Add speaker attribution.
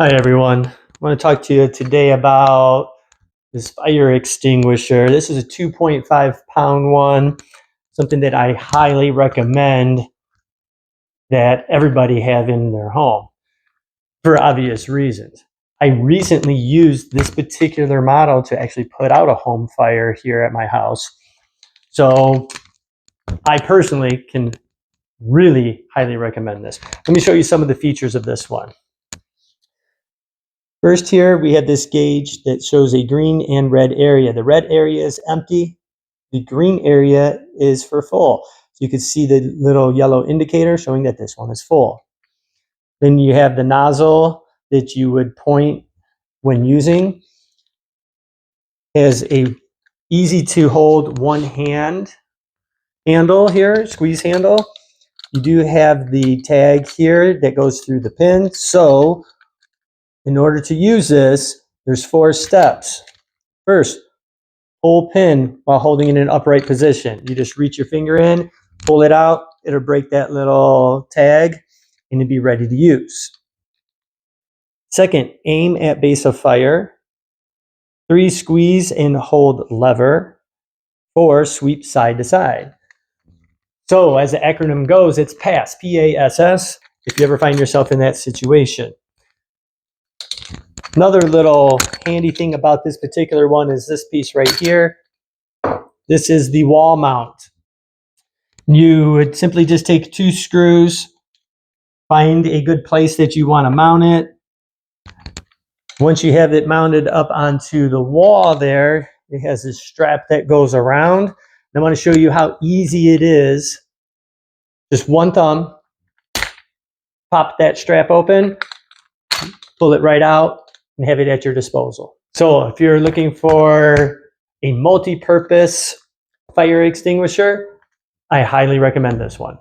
Speaker 1: Hi everyone. I want to talk to you today about this fire extinguisher. This is a 2.5 pound one, something that I highly recommend that everybody have in their home for obvious reasons. I recently used this particular model to actually put out a home fire here at my house. So I personally can really highly recommend this. Let me show you some of the features of this one. First here, we have this gauge that shows a green and red area. The red area is empty. The green area is for full. So you can see the little yellow indicator showing that this one is full. Then you have the nozzle that you would point when using. It has a easy to hold one hand handle here, squeeze handle. You do have the tag here that goes through the pin. So in order to use this, there's 4 steps. First, pull pin while holding it in an upright position. You just reach your finger in, pull it out, it'll break that little tag, and it'll be ready to use. Second, aim at base of fire. 3, squeeze and hold lever. 4, sweep side to side. So as the acronym goes, it's PASS, P-A-S-S, if you ever find yourself in that situation. Another little handy thing about this particular one is this piece right here. This is the wall mount. You would simply just take 2 screws, find a good place that you want to mount it. Once you have it mounted up onto the wall there, it has this strap that goes around. I want to show you how easy it is. Just one thumb, pop that strap open, pull it right out, and have it at your disposal. So if you're looking for a multi-purpose fire extinguisher, I highly recommend this one.